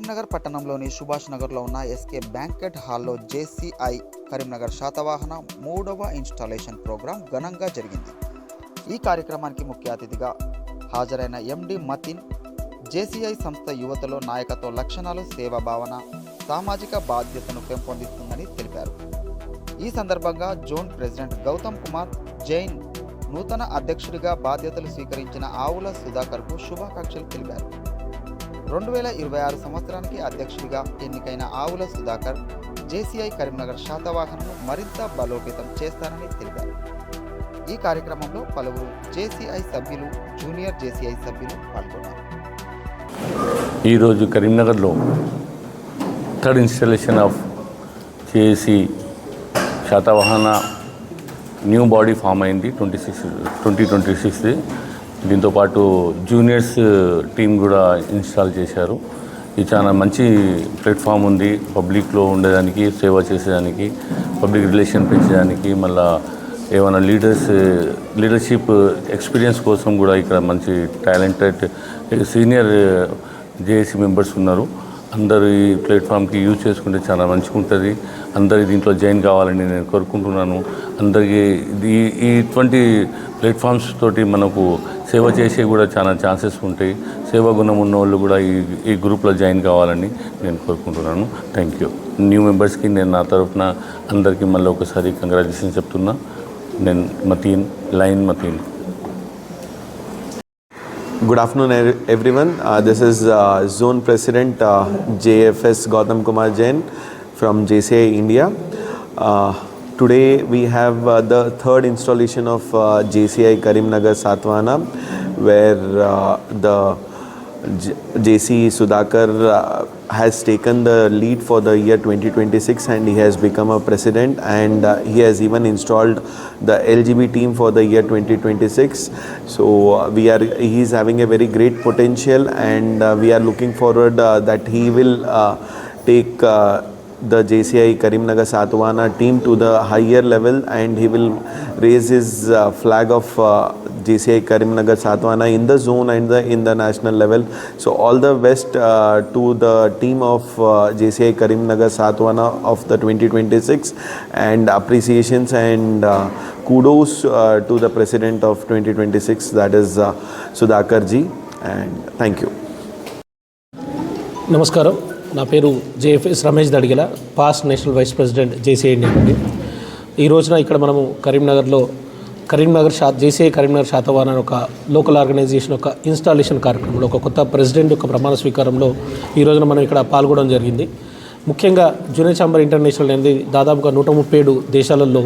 కరీంనగర్ పట్టణంలోని సుభాష్ నగర్లో ఉన్న ఎస్కే బ్యాంకెట్ హాల్లో జేసీఐ కరీంనగర్ శాతవాహన 3వ ఇన్స్టాలేషన్ ప్రోగ్రాం ఘనంగా జరిగింది. ఈ కార్యక్రమానికి ముఖ్య అతిథిగా హాజరైన ఎండి మతిన్ జేసీఐ సంస్థ యువతలో నాయకత్వ లక్షణాలు, సేవా భావన, సామాజిక బాధ్యతను పెంపొందిస్తుందని తెలిపారు. ఈ సందర్భంగా జోన్ ప్రెసిడెంట్ గౌతమ్ కుమార్ జైన్ నూతన అధ్యక్షుడిగా బాధ్యతలు స్వీకరించిన ఆవుల సుధాకర్కు శుభాకాంక్షలు తెలిపారు. 2026 సంవత్సరానికి అధ్యక్షుడిగా ఎన్నికైన ఆవుల సుధాకర్ జేసీఐ కరీంనగర్ శాతవాహనను మరింత బలోపేతం చేస్తారని తెలిపారు. ఈ కార్యక్రమంలో పలువురు జేసీఐ సభ్యులు, జూనియర్ జేసీఐ సభ్యులు పాల్గొన్నారు. ఈరోజు కరీంనగర్లో third installation of JC Satavahana new body form అయింది 2026. దీంతోపాటు జూనియర్స్ టీం కూడా ఇన్స్టాల్ చేశారు. ఇది చాలా మంచి ప్లాట్ఫామ్ ఉంది పబ్లిక్లో ఉండేదానికి, సేవ చేసేదానికి, పబ్లిక్ రిలేషన్ పెంచడానికి, మళ్ళీ ఏమైనా లీడర్షిప్ ఎక్స్పీరియన్స్ కోసం కూడా ఇక్కడ మంచి టాలెంటెడ్ సీనియర్ జేఏసీ మెంబర్స్ ఉన్నారు. అందరూ ఈ ప్లాట్ఫామ్కి యూజ్ చేసుకుంటే చాలా మంచిగా ఉంటుంది. అందరి దీంట్లో జాయిన్ కావాలని నేను కోరుకుంటున్నాను. అందరికీ ఇటువంటి ప్లాట్ఫామ్స్ తోటి మనకు సేవ చేసే కూడా చాలా ఛాన్సెస్ ఉంటాయి. సేవా గుణం ఉన్న వాళ్ళు కూడా ఈ గ్రూప్లో జాయిన్ కావాలని నేను కోరుకుంటున్నాను. Thank you. న్యూ మెంబర్స్కి నేను నా తరఫున అందరికీ మళ్ళీ ఒకసారి కంగ్రాచులేషన్ చెప్తున్నా. నేను Mateen. Good afternoon everyone. This is Zone President JFS Gautam Kumar Jain from JCI India. Today we have the third installation of JCI Karimnagar Satwana, where the JC Sudhakar has taken the lead for the year 2026 and he has become a president, and he has even installed the LGB team for the year 2026. So he is having a very great potential, and we are looking forward that he will take the JCI Karimnagar Satwana team to the higher level, and he will raise his flag of JCI Karimnagar Satwana in the zone and in the national level. So all the best to the team of JCI Karimnagar Satwana of the 2026, and appreciations and kudos to the president of 2026, that is Sudhakar ji, and thank you. నమస్కారం. నా పేరు JFS Ramesh Dadigala, past national vice president JCI India నుండి. ఈ రోజున ఇక్కడ మనము JCI Karimnagar Satavahana ఒక local organisation ఒక ఇన్స్టాలేషన్ కార్యక్రమంలో ఒక కొత్త ప్రెసిడెంట్ యొక్క ప్రమాణ స్వీకారంలో ఈ రోజున మనం ఇక్కడ పాల్గొనడం జరిగింది. ముఖ్యంగా జూనియర్ ఛాంబర్ ఇంటర్నేషనల్ అనేది దాదాపుగా 137 దేశాలలో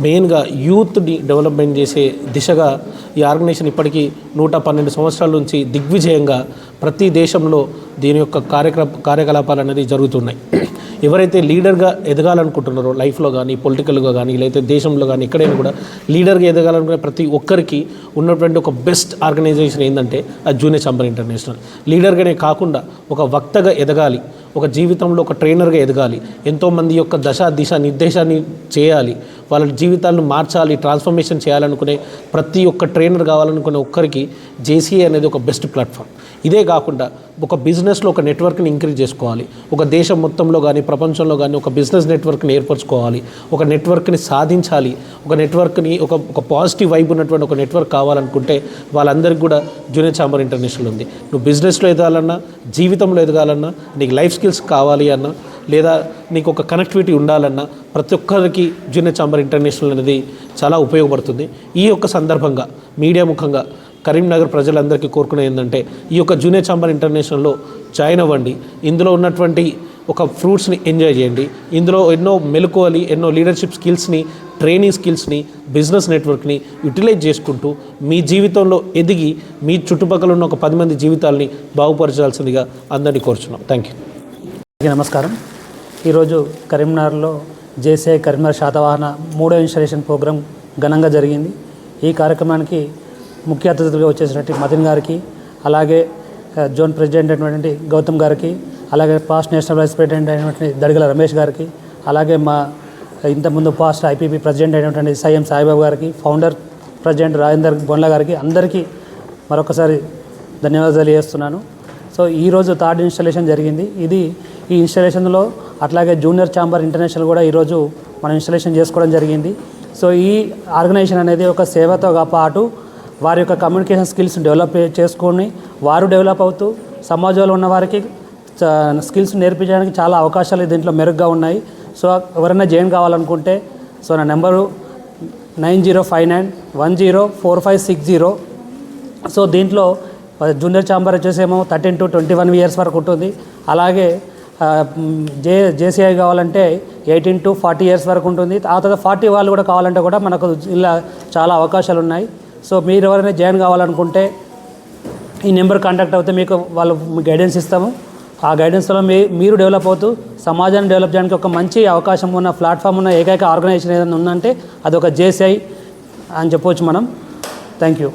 మెయిన్గా యూత్ని డెవలప్మెంట్ చేసే దిశగా ఈ ఆర్గనైజేషన్ ఇప్పటికీ 112 సంవత్సరాల నుంచి దిగ్విజయంగా ప్రతి దేశంలో దీని యొక్క కార్యకలాపాలు అనేది జరుగుతున్నాయి. ఎవరైతే లీడర్గా ఎదగాలనుకుంటున్నారో లైఫ్లో కానీ, పొలిటికల్గా కానీ, లేకపోతే దేశంలో కానీ ఎక్కడైనా కూడా లీడర్గా ఎదగాలనుకునే ప్రతి ఒక్కరికి ఉన్నటువంటి ఒక బెస్ట్ ఆర్గనైజేషన్ ఏంటంటే అది జూనియర్ ఛాంబర్ ఇంటర్నేషనల్. లీడర్గానే కాకుండా ఒక వక్తగా ఎదగాలి, ఒక జీవితంలో ఒక ట్రైనర్గా ఎదగాలి, ఎంతోమంది యొక్క దిశ నిర్దేశాన్ని చేయాలి, వాళ్ళ జీవితాలను మార్చాలి, ట్రాన్స్ఫర్మేషన్ చేయాలనుకునే ప్రతి ఒక్క ట్రైనర్ కావాలనుకునే ఒక్కరికి జేసీఐ అనేది ఒక బెస్ట్ ప్లాట్ఫామ్. ఇదే కాకుండా ఒక బిజినెస్లో ఒక నెట్వర్క్ని ఇంక్రీజ్ చేసుకోవాలి, ఒక దేశం మొత్తంలో కానీ ప్రపంచంలో కానీ ఒక బిజినెస్ నెట్వర్క్ని ఏర్పరచుకోవాలి, ఒక నెట్వర్క్ని సాధించాలి, ఒక నెట్వర్క్ని ఒక పాజిటివ్ వైబ్ ఉన్నటువంటి ఒక నెట్వర్క్ కావాలనుకుంటే వాళ్ళందరికీ కూడా జూనియర్ ఛాంబర్ ఇంటర్నేషనల్ ఉంది. నువ్వు బిజినెస్లో ఎదగాలన్నా, జీవితంలో ఎదగాలన్నా, నీకు లైఫ్ స్కిల్స్ కావాలి అన్నా, లేదా నీకు ఒక కనెక్టివిటీ ఉండాలన్నా ప్రతి ఒక్కరికి జూనియర్ ఛాంబర్ ఇంటర్నేషనల్ అనేది చాలా ఉపయోగపడుతుంది. ఈ యొక్క సందర్భంగా మీడియా ముఖంగా కరీంనగర్ ప్రజలందరికీ కోరుకునే ఏంటంటే ఈ యొక్క జూనియర్ ఛాంబర్ ఇంటర్నేషనల్లో జాయిన్ అవ్వండి. ఇందులో ఉన్నటువంటి ఒక ఫ్రూట్స్ని ఎంజాయ్ చేయండి. ఇందులో ఎన్నో మెలకువలు, ఎన్నో లీడర్షిప్ స్కిల్స్ని, ట్రైనింగ్ స్కిల్స్ని, బిజినెస్ నెట్వర్క్ని యూటిలైజ్ చేసుకుంటూ మీ జీవితంలో ఎదిగి మీ చుట్టుపక్కల ఉన్న ఒక 10 మంది జీవితాలని బాగుపరచాల్సిందిగా అందరినీ కోరుచున్నాం. Thank you. నమస్కారం. ఈరోజు కరీంనగర్లో జేసీఐ కరీంనగర్ శాతవాహన 3వ ఇన్స్టాలేషన్ ప్రోగ్రాం ఘనంగా జరిగింది. ఈ కార్యక్రమానికి ముఖ్య అతిథులుగా వచ్చేసినట్టు మతిన్ గారికి, అలాగే జోన్ ప్రెసిడెంట్ అయినటువంటి గౌతమ్ గారికి, అలాగే పాస్ట్ నేషనల్ వైస్ ప్రెసిడెంట్ అయినటువంటి దడిగల రమేష్ గారికి, అలాగే మా ఇంతకుముందు పాస్ట్ ఐపీపీ ప్రెసిడెంట్ అయినటువంటి సైఎం సాయిబాబు గారికి, ఫౌండర్ ప్రెసిడెంట్ రాజేందర్ బొన్ల గారికి, అందరికీ మరొకసారి ధన్యవాదాలు తెలియజేస్తున్నాను. సో ఈరోజు థర్డ్ ఇన్స్టాలేషన్ జరిగింది. ఈ ఇన్స్టాలేషన్లో అట్లాగే జూనియర్ ఛాంబర్ ఇంటర్నేషనల్ కూడా ఈరోజు మనం ఇన్స్టాలేషన్ చేసుకోవడం జరిగింది. సో ఈ ఆర్గనైజేషన్ అనేది ఒక సేవతో పాటు వారి యొక్క కమ్యూనికేషన్ స్కిల్స్ డెవలప్ చేసుకొని వారు డెవలప్ అవుతూ సమాజంలో ఉన్న వారికి స్కిల్స్ నేర్పించడానికి చాలా అవకాశాలు దీంట్లో మెరుగ్గా ఉన్నాయి. సో ఎవరైనా జాయిన్ కావాలనుకుంటే సో నా నెంబరు 9059104560. సో దీంట్లో జూనియర్ ఛాంబర్ వచ్చేసేమో 13 to 21 ఇయర్స్ వరకు ఉంటుంది. అలాగే జేసీఐ కావాలంటే 18 to 40 ఇయర్స్ వరకు ఉంటుంది. ఆ తర్వాత 40 వాళ్ళు కూడా కావాలంటే కూడా మనకు ఇలా చాలా అవకాశాలు ఉన్నాయి. సో మీరు ఎవరైనా జాయిన్ కావాలనుకుంటే ఈ నెంబర్ కాంటాక్ట్ అవుతే మీకు వాళ్ళు గైడెన్స్ ఇస్తాము. ఆ గైడెన్స్లో మీరు డెవలప్ అవుతూ సమాజాన్ని డెవలప్ చేయడానికి ఒక మంచి అవకాశం ఉన్న ప్లాట్ఫామ్ ఉన్న ఏకైక ఆర్గనైజేషన్ ఏదైనా ఉందంటే అది ఒక జేసీఐ అని చెప్పవచ్చు మనం. Thank you.